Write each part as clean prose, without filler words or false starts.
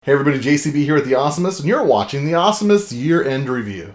Hey everybody, JCB here at The Awesomist, and you're watching The Awesomist Year-End Review.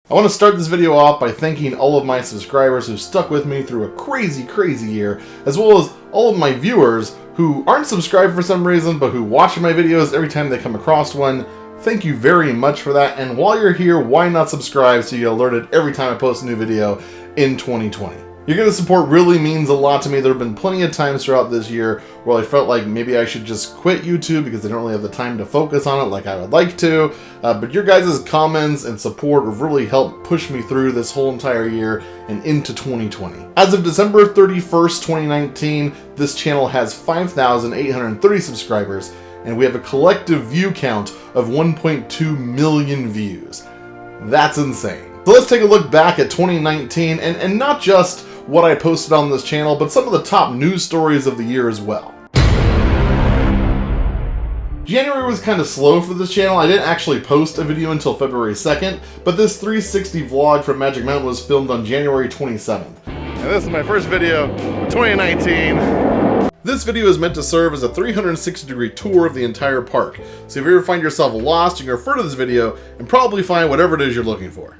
I want to start this video off by thanking all of my subscribers who stuck with me through a crazy year, as well as all of my viewers who aren't subscribed for some reason, but who watch my videos every time they come across one. Thank you very much for that, and while you're here, why not subscribe so you get alerted every time I post a new video in 2020. Your guys' support really means a lot to me. There have been plenty of times throughout this year where I felt like maybe I should just quit YouTube because I don't really have the time to focus on it like I would like to. But your guys' comments and support have really helped push me through this whole entire year and into 2020. As of December 31st, 2019, this channel has 5,830 subscribers, and we have a collective view count of 1.2 million views. That's insane. So let's take a look back at 2019 and not just what I posted on this channel, but some of the top news stories of the year as well. January was kind of slow for this channel. I didn't actually post a video until February 2nd, but this 360 vlog from Magic Mountain was filmed on January 27th. And this is my first video of 2019. This video is meant to serve as a 360-degree tour of the entire park, so if you ever find yourself lost, you can refer to this video and probably find whatever it is you're looking for.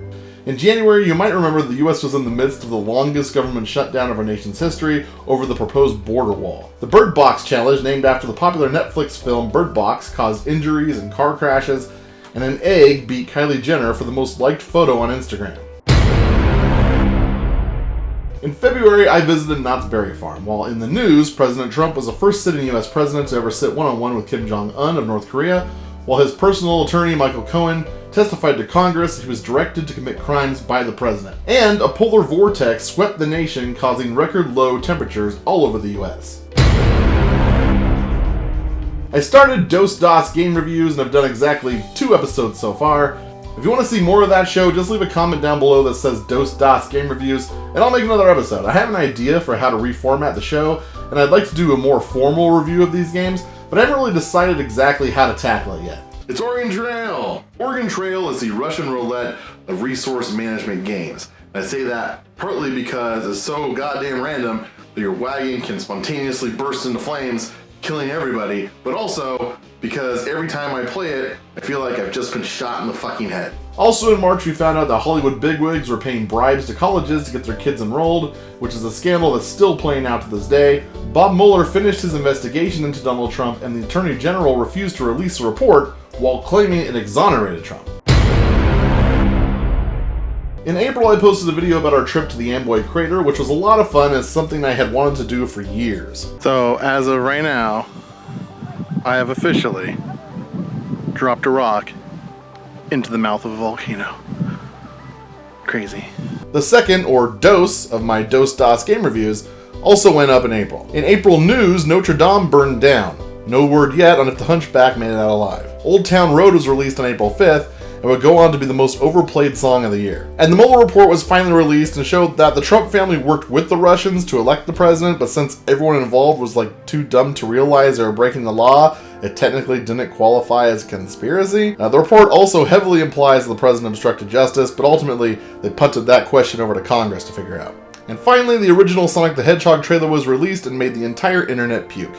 In January, you might remember the US was in the midst of the longest government shutdown of our nation's history over the proposed border wall. The Bird Box Challenge, named after the popular Netflix film Bird Box, caused injuries and car crashes, and an egg beat Kylie Jenner for the most liked photo on Instagram. In February, I visited Knott's Berry Farm. While in the news, President Trump was the first sitting US president to ever sit one-on-one with Kim Jong-un of North Korea, while his personal attorney, Michael Cohen, testified to Congress he was directed to commit crimes by the president. And a polar vortex swept the nation, causing record low temperatures all over the US. I started DOS game reviews and have done exactly 2 episodes so far. If you want to see more of that show, just leave a comment down below that says DOS game reviews, and I'll make another episode. I have an idea for how to reformat the show, and I'd like to do a more formal review of these games, but I haven't really decided exactly how to tackle it yet. It's Oregon Trail! Oregon Trail is the Russian roulette of resource management games. And I say that partly because it's so goddamn random that your wagon can spontaneously burst into flames, killing everybody, but also because every time I play it, I feel like I've just been shot in the fucking head. Also in March, we found out that Hollywood bigwigs were paying bribes to colleges to get their kids enrolled, which is a scandal that's still playing out to this day. Bob Mueller finished his investigation into Donald Trump, and the Attorney General refused to release a report while claiming it exonerated Trump. In April, I posted a video about our trip to the Amboy Crater, which was a lot of fun and something I had wanted to do for years. So, as of right now, I have officially dropped a rock into the mouth of a volcano. Crazy. The second, or dose, of my DOS game reviews also went up in April. In April news, Notre Dame burned down. No word yet on if the Hunchback made it out alive. Old Town Road was released on April 5th, and would go on to be the most overplayed song of the year. And the Mueller report was finally released and showed that the Trump family worked with the Russians to elect the president, but since everyone involved was too dumb to realize they were breaking the law, it technically didn't qualify as conspiracy. The report also heavily implies that the president obstructed justice, but ultimately they punted that question over to Congress to figure out. And finally, the original Sonic the Hedgehog trailer was released and made the entire internet puke.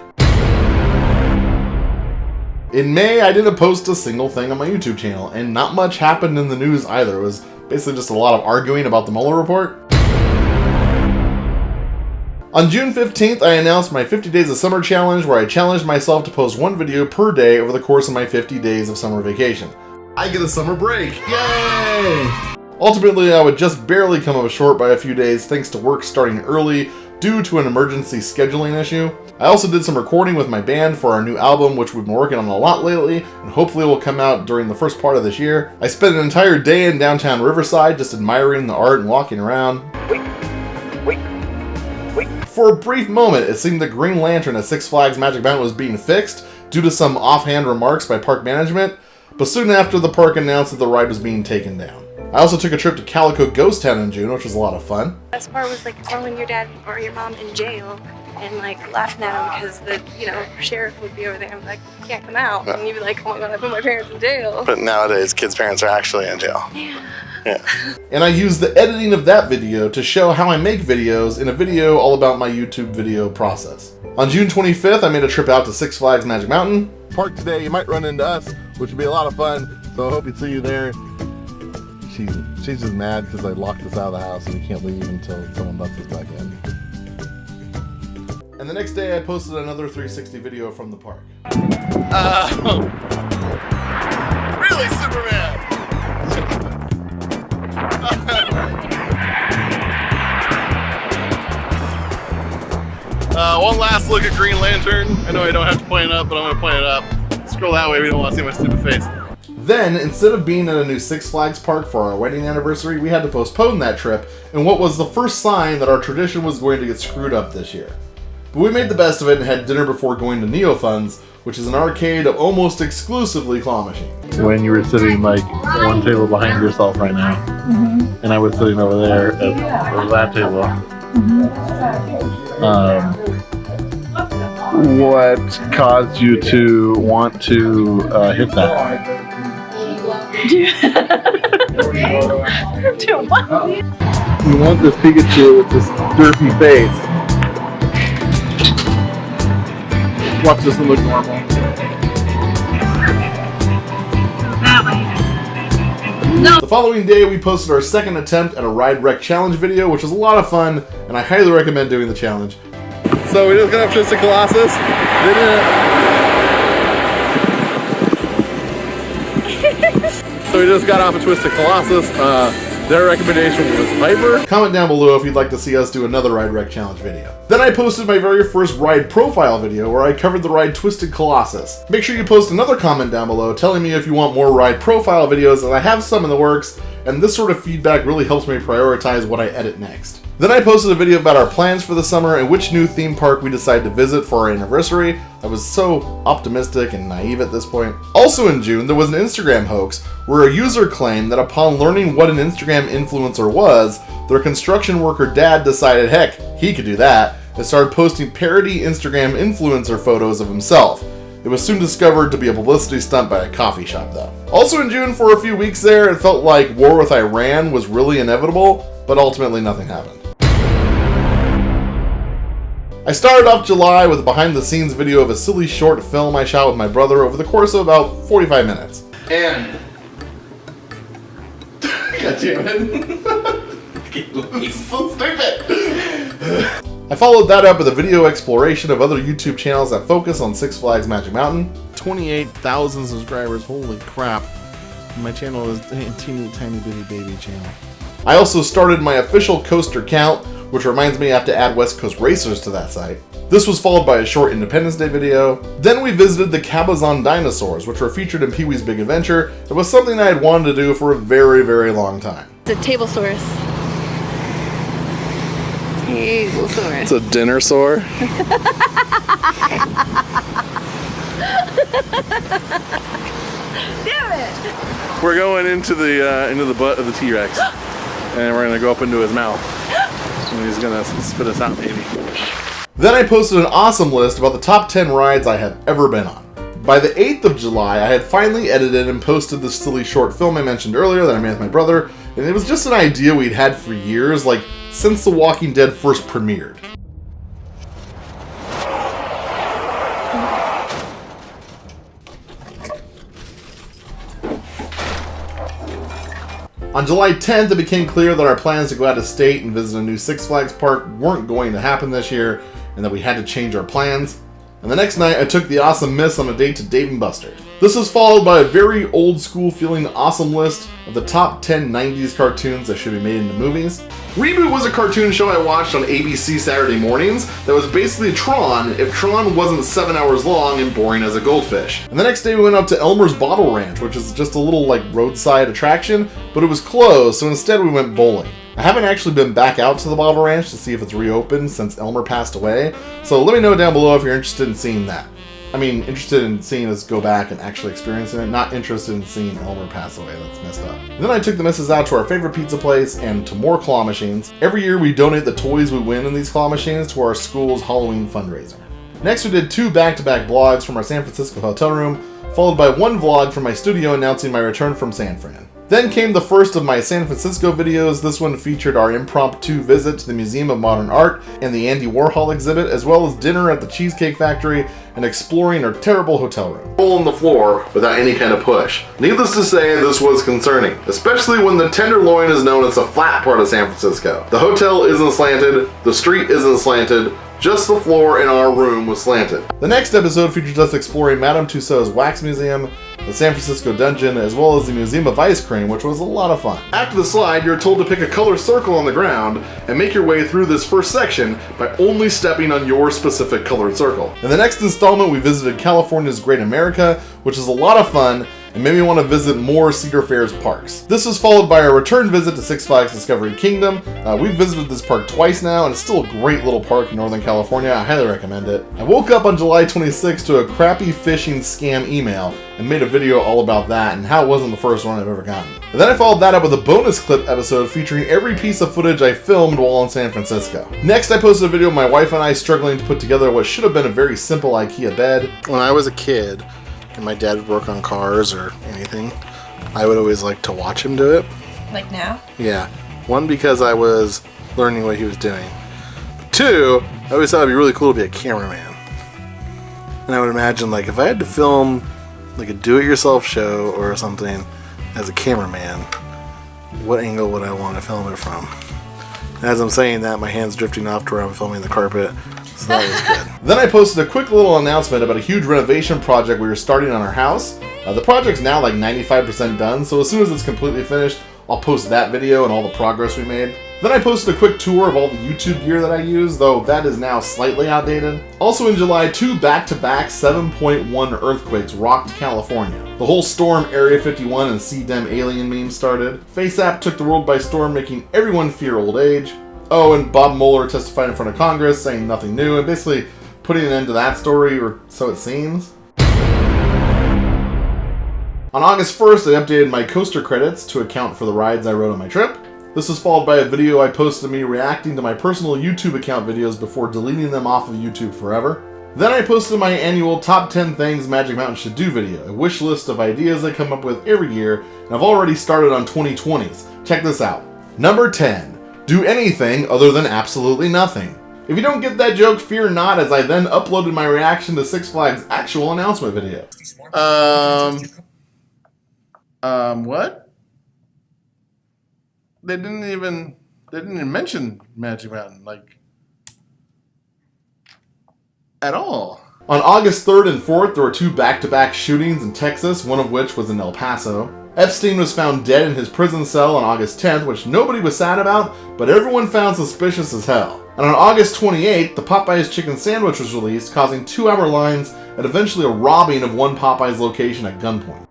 In May, I didn't post a single thing on my YouTube channel, and not much happened in the news either. It was basically just a lot of arguing about the Mueller report. On June 15th, I announced my 50 Days of Summer Challenge, where I challenged myself to post 1 video per day over the course of my 50 days of summer vacation. I get a summer break! Yay! Ultimately, I would just barely come up short by a few days thanks to work starting early due to an emergency scheduling issue. I also did some recording with my band for our new album, which we've been working on a lot lately, and hopefully will come out during the first part of this year. I spent an entire day in downtown Riverside just admiring the art and walking around. Wait. For a brief moment, it seemed the Green Lantern at Six Flags Magic Mountain was being fixed due to some offhand remarks by park management, but soon after the park announced that the ride was being taken down. I also took a trip to Calico Ghost Town in June, which was a lot of fun. The best part was throwing your dad or your mom in jail and laughing at him because the sheriff would be over there and be like, you can't come out. Yeah. And you'd be like, oh my god, I put my parents in jail. But nowadays, kids' parents are actually in jail. Yeah. Yeah. And I used the editing of that video to show how I make videos in a video all about my YouTube video process. On June 25th, I made a trip out to Six Flags Magic Mountain. Park today, you might run into us, which would be a lot of fun, so I hope to see you there. She's just mad because I locked us out of the house and we can't leave until someone lets us back in. And the next day I posted another 360 video from the park. Really, Superman? One last look at Green Lantern. I know I don't have to point it up, but I'm gonna point it up. Scroll that way, we don't want to see my stupid face. Then, instead of being at a new Six Flags park for our wedding anniversary, we had to postpone that trip in what was the first sign that our tradition was going to get screwed up this year. But we made the best of it and had dinner before going to NeoFunds, which is an arcade of almost exclusively claw machines. When you were sitting like one table behind yourself right now, and I was sitting over there at that table. What caused you to want to hit that? Do what? You want this Pikachu with this derpy face. Watch this one look normal. The following day, we posted our second attempt at a Ride Wreck Challenge video, which was a lot of fun, and I highly recommend doing the challenge. So we just got off Twisted Colossus. So we just got off of Twisted Colossus. Their recommendation was Viper. Comment down below if you'd like to see us do another Ride Wreck Challenge video. Then I posted my very first ride profile video where I covered the ride Twisted Colossus. Make sure you post another comment down below telling me if you want more ride profile videos, as I have some in the works, and this sort of feedback really helps me prioritize what I edit next. Then I posted a video about our plans for the summer and which new theme park we decided to visit for our anniversary. I was so optimistic and naive at this point. Also in June, there was an Instagram hoax where a user claimed that upon learning what an Instagram influencer was, their construction worker dad decided, heck, he could do that, and started posting parody Instagram influencer photos of himself. It was soon discovered to be a publicity stunt by a coffee shop, though. Also in June, for a few weeks there, it felt like war with Iran was really inevitable, but ultimately nothing happened. I started off July with a behind-the-scenes video of a silly short film I shot with my brother over the course of about 45 minutes. And God damn it. He's so stupid. I followed that up with a video exploration of other YouTube channels that focus on Six Flags Magic Mountain. 28,000 subscribers, holy crap. My channel is a teeny tiny bitty baby channel. I also started my official coaster count, which reminds me I have to add West Coast Racers to that site. This was followed by a short Independence Day video. Then we visited the Cabazon dinosaurs, which were featured in Pee-wee's Big Adventure. It was something I had wanted to do for a very, very long time. It's a Tablesaurus. Tablesaurus. It's a dinner sore. Damn it! We're going into the butt of the T-Rex, and we're gonna go up into his mouth, and he's gonna spit us out, maybe. Then I posted an awesome list about the top 10 rides I have ever been on. By the 8th of July, I had finally edited and posted this silly short film I mentioned earlier that I made with my brother, and it was just an idea we'd had for years, like since The Walking Dead first premiered. On July 10th, it became clear that our plans to go out of state and visit a new Six Flags park weren't going to happen this year, and that we had to change our plans. And the next night, I took the awesome miss on a date to Dave & Buster's. This was followed by a very old school feeling awesome list of the top 10 90s cartoons that should be made into movies. Reboot was a cartoon show I watched on ABC Saturday mornings that was basically Tron if Tron wasn't 7 hours long and boring as a goldfish. And the next day we went up to Elmer's Bottle Ranch, which is just a little like roadside attraction, but it was closed, so instead we went bowling. I haven't actually been back out to the Bottle Ranch to see if it's reopened since Elmer passed away, so let me know down below if you're interested in seeing that. I mean, interested in seeing us go back and actually experiencing it, not interested in seeing Elmer pass away. That's messed up. Then I took the missus out to our favorite pizza place and to more claw machines. Every year we donate the toys we win in these claw machines to our school's Halloween fundraiser. Next we did 2 back-to-back vlogs from our San Francisco hotel room, followed by 1 vlog from my studio announcing my return from San Fran. Then came the first of my San Francisco videos. This one featured our impromptu visit to the Museum of Modern Art and the Andy Warhol exhibit, as well as dinner at the Cheesecake Factory and exploring our terrible hotel room. Hole in the floor without any kind of push. Needless to say, this was concerning, especially when the Tenderloin is known as the flat part of San Francisco. The hotel isn't slanted, the street isn't slanted, just the floor in our room was slanted. The next episode features us exploring Madame Tussauds Wax Museum, the San Francisco Dungeon, as well as the Museum of Ice Cream, which was a lot of fun. After the slide, you're told to pick a color circle on the ground and make your way through this first section by only stepping on your specific colored circle. In the next installment, we visited California's Great America, which is a lot of fun and made me want to visit more Cedar Fair's parks. This was followed by a return visit to Six Flags Discovery Kingdom. We've visited this park twice now, and it's still a great little park in Northern California. I highly recommend it. I woke up on July 26th to a crappy phishing scam email and made a video all about that and how it wasn't the first one I've ever gotten. And then I followed that up with a bonus clip episode featuring every piece of footage I filmed while in San Francisco. Next, I posted a video of my wife and I struggling to put together what should have been a very simple IKEA bed. When I was a kid, and my dad would work on cars or anything, I would always like to watch him do it. Like now? Yeah. One, because I was learning what he was doing. Two, I always thought it'd be really cool to be a cameraman. And I would imagine, like, if I had to film like a do-it-yourself show or something as a cameraman, what angle would I want to film it from? As I'm saying that, my hand's drifting off to where I'm filming the carpet. So that was good. Then I posted a quick little announcement about a huge renovation project we were starting on our house. The project's now like 95% done, so as soon as it's completely finished, I'll post that video and all the progress we made. Then I posted a quick tour of all the YouTube gear that I use, though that is now slightly outdated. Also in July, 2 back-to-back 7.1 earthquakes rocked California. The whole storm Area 51 and C-Dem alien meme started. FaceApp took the world by storm, making everyone fear old age. Oh, and Bob Mueller testified in front of Congress, saying nothing new, and basically putting an end to that story, or so it seems. On August 1st, I updated my coaster credits to account for the rides I rode on my trip. This was followed by a video I posted of me reacting to my personal YouTube account videos before deleting them off of YouTube forever. Then I posted my annual Top 10 Things Magic Mountain Should Do video, a wish list of ideas I come up with every year, and I've already started on 2020's. Check this out. Number 10. Do anything other than absolutely nothing. If you don't get that joke, fear not, as I then uploaded my reaction to Six Flags' actual announcement video. What? They didn't even mention Magic Mountain, like, at all. On August 3rd and 4th, there were 2 back-to-back shootings in Texas, one of which was in El Paso. Epstein was found dead in his prison cell on August 10th, which nobody was sad about, but everyone found suspicious as hell. And on August 28th, the Popeyes chicken sandwich was released, causing 2-hour lines and eventually a robbing of one Popeyes location at gunpoint.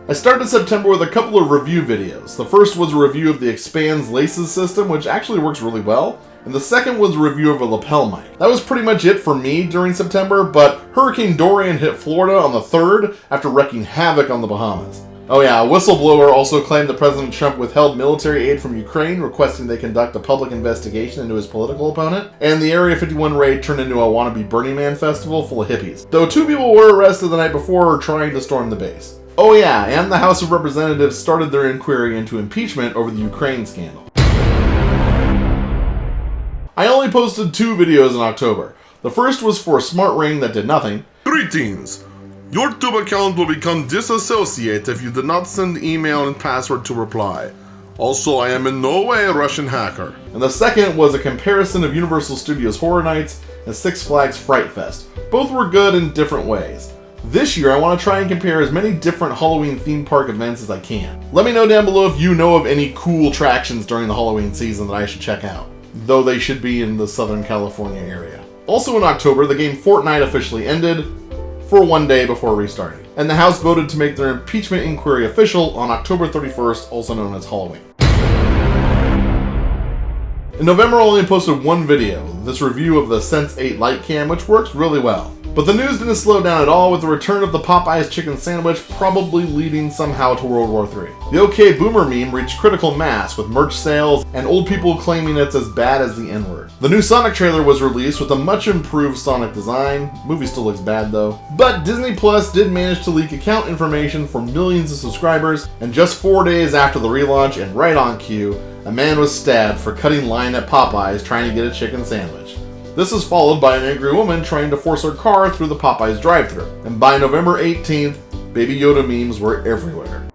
I started September with a couple of review videos. The first was a review of the Expands Laces system, which actually works really well. And the second was a review of a lapel mic. That was pretty much it for me during September, but Hurricane Dorian hit Florida on the 3rd after wreaking havoc on the Bahamas. Oh yeah, a whistleblower also claimed that President Trump withheld military aid from Ukraine, requesting they conduct a public investigation into his political opponent. And the Area 51 raid turned into a wannabe Burning Man festival full of hippies. Though 2 people were arrested the night before trying to storm the base. Oh yeah, and the House of Representatives started their inquiry into impeachment over the Ukraine scandal. I only posted 2 videos in October. The first was for a smart ring that did nothing. Greetings! Your YouTube account will become disassociated if you do not send email and password to reply. Also, I am in no way a Russian hacker. And the second was a comparison of Universal Studios Horror Nights and Six Flags Fright Fest. Both were good in different ways. This year, I want to try and compare as many different Halloween theme park events as I can. Let me know down below if you know of any cool attractions during the Halloween season that I should check out, though they should be in the Southern California area. Also in October, the game Fortnite officially ended for 1 day before restarting, and the House voted to make their impeachment inquiry official on October 31st, also known as Halloween. In November, I only posted 1 video, this review of the Sense 8 Light Cam, which works really well. But the news didn't slow down at all, with the return of the Popeyes chicken sandwich probably leading somehow to World War III. The OK Boomer meme reached critical mass, with merch sales and old people claiming it's as bad as the N-word. The new Sonic trailer was released with a much improved Sonic design. Movie still looks bad though. But Disney Plus did manage to leak account information for millions of subscribers, and just 4 days after the relaunch and right on cue, a man was stabbed for cutting line at Popeyes trying to get a chicken sandwich. This is followed by an angry woman trying to force her car through the Popeyes drive-thru. And by November 18th, Baby Yoda memes were everywhere.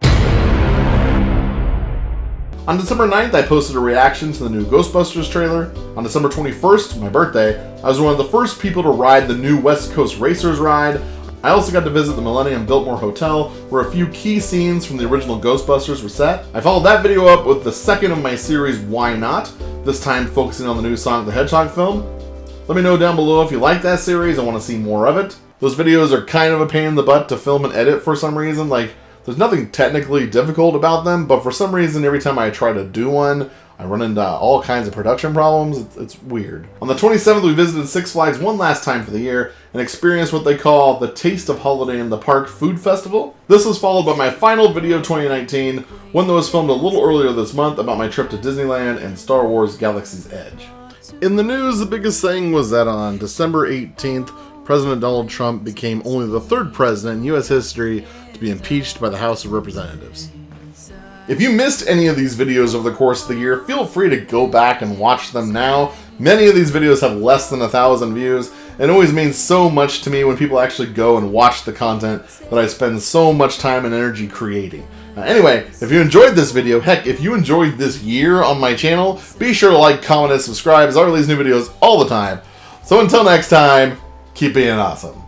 On December 9th, I posted a reaction to the new Ghostbusters trailer. On December 21st, my birthday, I was one of the first people to ride the new West Coast Racers ride. I also got to visit the Millennium Biltmore Hotel, where a few key scenes from the original Ghostbusters were set. I followed that video up with the second of my series, Why Not?, this time focusing on the new Sonic the Hedgehog film. Let me know down below if you like that series and want to see more of it. Those videos are kind of a pain in the butt to film and edit for some reason. Like, there's nothing technically difficult about them, but for some reason every time I try to do one, I run into all kinds of production problems. It's weird. On the 27th, we visited Six Flags one last time for the year and experienced what they call the Taste of Holiday in the Park Food Festival. This was followed by my final video of 2019, one that was filmed a little earlier this month about my trip to Disneyland and Star Wars Galaxy's Edge. In the news, the biggest thing was that on December 18th, President Donald Trump became only the third president in U.S. history to be impeached by the House of Representatives. If you missed any of these videos over the course of the year, feel free to go back and watch them now. Many of these videos have less than 1,000 views, and it always means so much to me when people actually go and watch the content that I spend so much time and energy creating. Anyway, if you enjoyed this video, heck, if you enjoyed this year on my channel, be sure to like, comment, and subscribe, as I release new videos all the time. So until next time, keep being awesome.